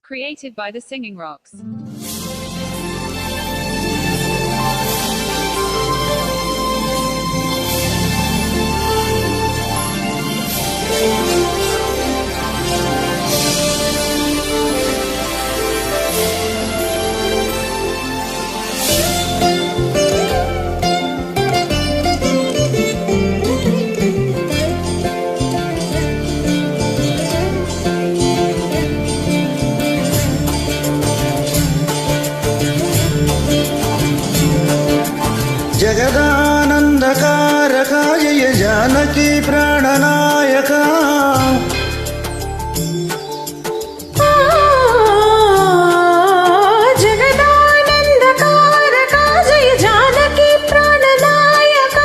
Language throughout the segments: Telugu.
Created by the Singing Rocks. जगदानंदकारक जय जानकी प्राणनायक जगदानंदकारक जय जानकी प्राणनायक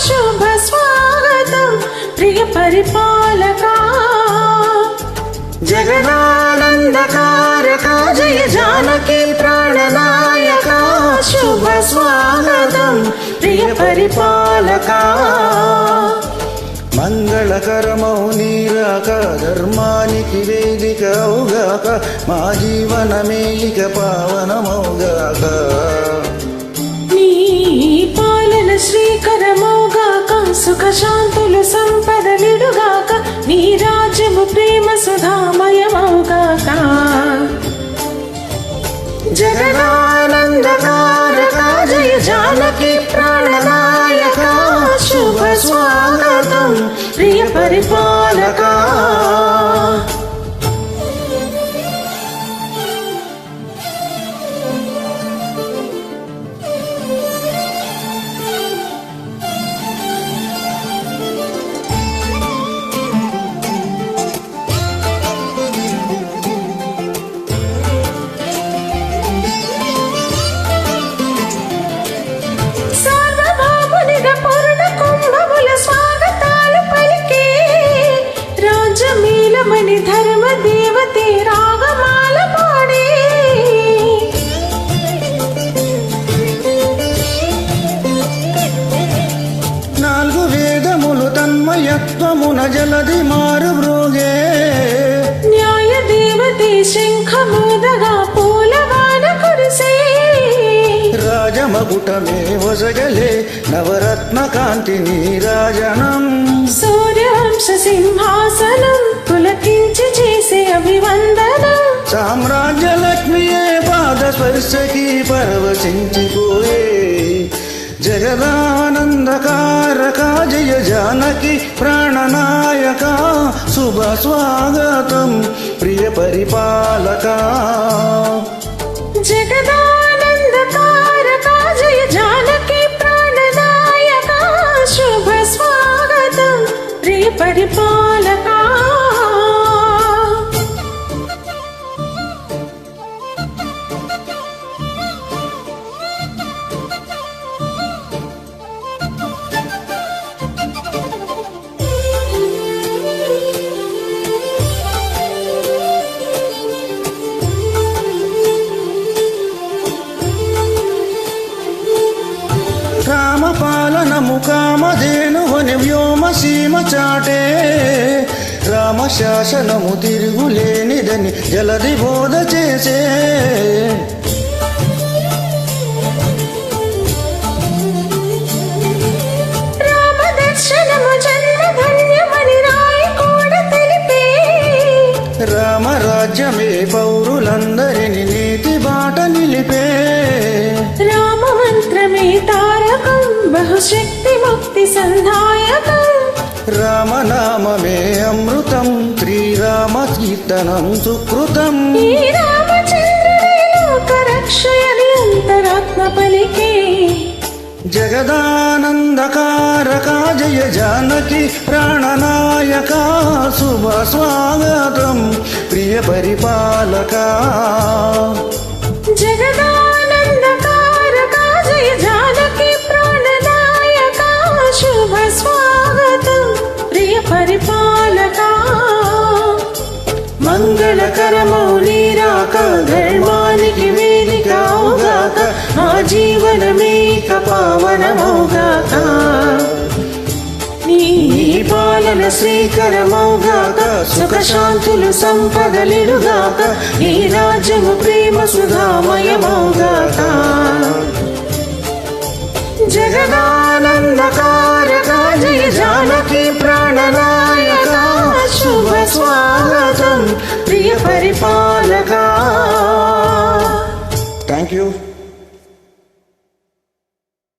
शुभ स्वागतं प्रिय परिपालक जगदानंदकारक जय जानकी प्राणनायक शुभ स्वागतं प्रिय परिपालक మంగళకరమౌ నీరాక ధర్మానికి వేదిక అవుగాక మా జీవనమేలిక పావనమౌగాక నీ పాలన శ్రీకరమౌగాక సుఖ శాంతులు సంపదలిడుగాక నీ రాజ్యము ప్రేమ సుధామయమౌగాక జగదానందకారక జయ జానకి ప్రాణనాయక శుభ స్వాగతం ప్రియ పరిపాలక మణి ధర్మ దేవతే రాగమాల పాడే నాలుగు వేదములు తన్మయత్వమున జలది మారు బ్రోగే న్యాయ దేవతే శంఖమూదగా పూలవాన కురిసే రాజమకుటమే వసగలే నవరత్న కాంతి నీరాజనం సూర్యవంశ సింహాసనం పులకించి చేసే అభివందనం సామ్రాజ్య లక్ష్మియే పాద స్పర్శకి పరవశించిపోయే జగదానందకారక జయ జానకి ప్రాణనాయక శుభ స్వాగతం ప్రియ పరిపాలక జగదానందకారక జయ జానకి ప్రాణనాయక శుభ స్వాగతం ప్రియ పరిపాలక రామపాలనము కామధేనుని వ్యోమ సీమ చాటే రామ శాసనము తిరుగులేనిదని జలది బోధ చేసే రామ దర్శనము జన్మధన్యమని రాయి కూడా తెలిపే రామ రాజ్యమే పౌరులందరిని నీతి బాట నిలిపే రామ మంత్రమే తారకం బహుశక్తి ముక్తి సంధాయకం రామనామమే అమృతం శ్రీరామ కీర్తనం సుకృతం ఈ రామచంద్రుడే లోక రక్షయని అంతరాత్మ పలికే జగదానందకారక జయ జానకి ప్రాణనాయక శుభ స్వాగతం ప్రియ పరిపాలక జగదానందకారక జయ జానకి ప్రాణనాయక శుభ స్వాగతం ప్రియ పరిపాలక మంగళకరమౌ నీరాక ధర్మానికి వేదిక అవుగాక మా జీవనమేక పావనమౌగాక నీ పరిపాలన శ్రీకరమౌగాక సుఖ శాంతులు సంపదలిడుగాక ఈ రాజ్యము ప్రేమ సుధామయమౌగాక జగదానందకారక జయ జానకి ప్రాణనాయక శుభ స్వాగతం ప్రియ పరిపాలక థ్యాంక్ యూ